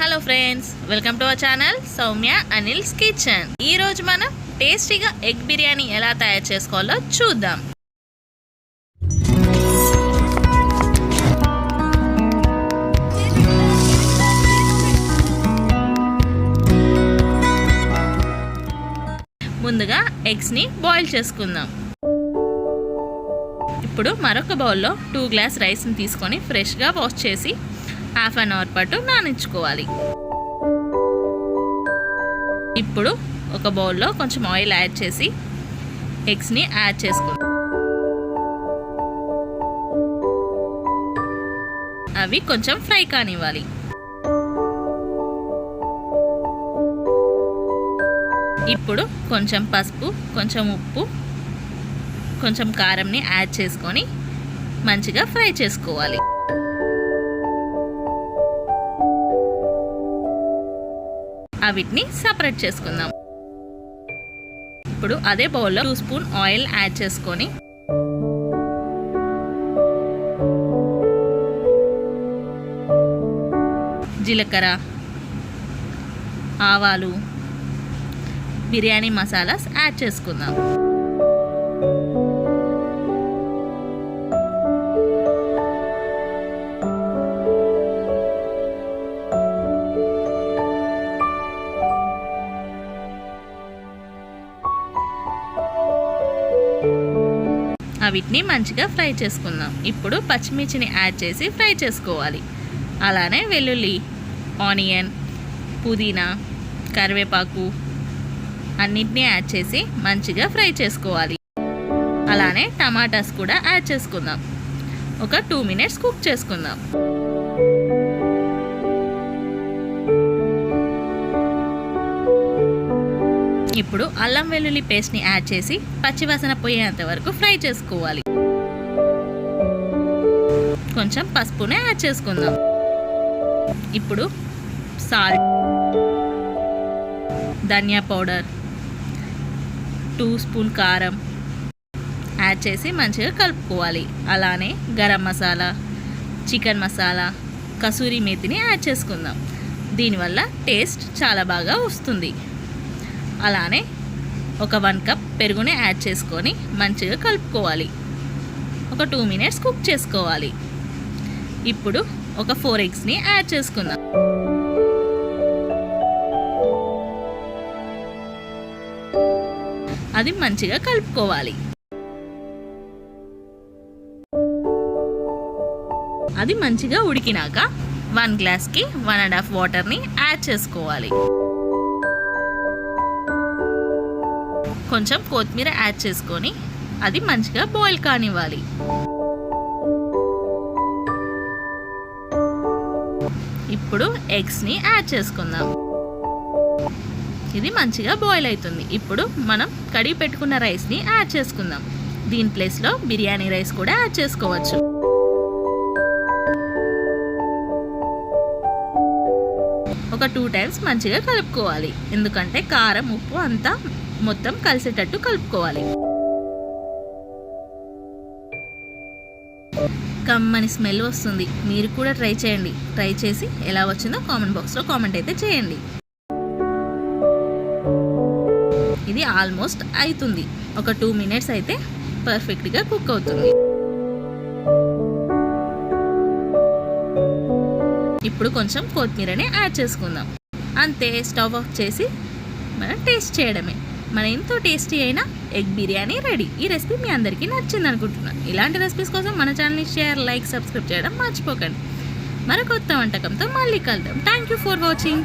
Hello friends, welcome to our channel Soumya Anil's kitchen. ఈ రోజు మనం టేస్టీగా ఎగ్ బిర్యానీ ఎలా తయారు చేసుకోవాలో చూద్దాం. ముందుగా ఎగ్స్ని బాయిల్ చేసుకుందాం. ఇప్పుడు మరొక బౌల్లో 2 గ్లాస్ రైస్ని తీసుకొని ఫ్రెష్గా వాష్ చేసి హాఫ్ అన్ అవర్ పాటు నానించుకోవాలి. ఇప్పుడు ఒక బౌల్లో కొంచెం ఆయిల్ యాడ్ చేసి ఎగ్స్ని యాడ్ చేసుకుందాం. అవి కొంచెం ఫ్రై కానివ్వాలి. ఇప్పుడు కొంచెం పసుపు, కొంచెం ఉప్పు, కొంచెం కారంని యాడ్ చేసుకొని మంచిగా ఫ్రై చేసుకోవాలి. వీటిని సపరేట్ చేసుకుందాం. ఇప్పుడు అదే బౌల్లో 2 స్పూన్ ఆయిల్ యాడ్ చేసుకొని జీలకర్ర, ఆవాలు, బిర్యానీ మసాలాస్ యాడ్ చేసుకుందాం. వీటిని మంచిగా ఫ్రై చేసుకుందాం. ఇప్పుడు పచ్చిమిర్చిని యాడ్ చేసి ఫ్రై చేసుకోవాలి. అలానే వెల్లుల్లి, ఆనియన్, పుదీనా, కరివేపాకు అన్నిటినీ యాడ్ చేసి మంచిగా ఫ్రై చేసుకోవాలి. అలానే టమాటాస్ కూడా యాడ్ చేసుకుందాం. ఒక 2 మినిట్స్ కుక్ చేసుకుందాం. ఇప్పుడు అల్లం వెల్లుల్లి పేస్ట్ని యాడ్ చేసి పచ్చివాసన పోయేంత వరకు ఫ్రై చేసుకోవాలి. కొంచెం పసుపునే యాడ్ చేసుకుందాం. ఇప్పుడు సాల్ట్, ధనియా పౌడర్, 2 స్పూన్ కారం యాడ్ చేసి మంచిగా కలుపుకోవాలి. అలానే గరం మసాలా, చికెన్ మసాలా, కసూరి మేతిని యాడ్ చేసుకుందాం. దీనివల్ల టేస్ట్ చాలా బాగా వస్తుంది. అలానే ఒక 1 కప్ పెరుగుని యాడ్ చేసుకొని మంచిగా కలుపుకోవాలి. ఒక 2 మినిట్స్ కుక్ చేసుకోవాలి. ఇప్పుడు ఒక 4 ఎగ్స్ని యాడ్ చేసుకుందాం. అది మంచిగా కలుపుకోవాలి. అది మంచిగా ఉడికినాక 1 గ్లాస్కి 1.5 వాటర్ని యాడ్ చేసుకోవాలి. కొంచెం కొత్తిమీర యాడ్ చేసుకొని అది మంచిగా బాయిల్ కానివ్వాలి. ఇప్పుడు ఎగ్స్ని యాడ్ చేసుకుందాం. ఇది మంచిగా బాయిల్ అవుతుంది. ఇప్పుడు మనం కడిగి పెట్టుకున్న రైస్ని యాడ్ చేసుకుందాం. దీని ప్లేస్లో బిర్యానీ రైస్ కూడా యాడ్ చేసుకోవచ్చు. ఒక 2 టైమ్స్ మంచిగా కలుపుకోవాలి. ఎందుకంటే కారం, ఉప్పు అంతా మొత్తం కలిసేటట్టు కలుపుకోవాలి. కమ్మని స్మెల్ వస్తుంది. మీరు కూడా ట్రై చేయండి. ట్రై చేసి ఎలా వచ్చిందో కామెంట్ బాక్స్లో కామెంట్ అయితే చేయండి. ఇది ఆల్మోస్ట్ అవుతుంది. ఒక 2 మినిట్స్ అయితే పర్ఫెక్ట్గా కుక్ అవుతుంది. ఇప్పుడు కొంచెం కొత్తిమీరని యాడ్ చేసుకుందాం. అంతే, స్టవ్ ఆఫ్ చేసి మనం టేస్ట్ చేయడమే. మన ఎంతో టేస్టీ అయిన ఎగ్ బిర్యానీ రెడీ. ఈ రెసిపీ మీ అందరికీ నచ్చింది అనుకుంటున్నాను. ఇలాంటి రెసిపీస్ కోసం మన ఛానల్ని షేర్, లైక్, సబ్స్క్రైబ్ చేయడం మర్చిపోకండి. మరో కొత్త వంటకంతో మళ్ళీ కలుద్దాం. Thank you for watching.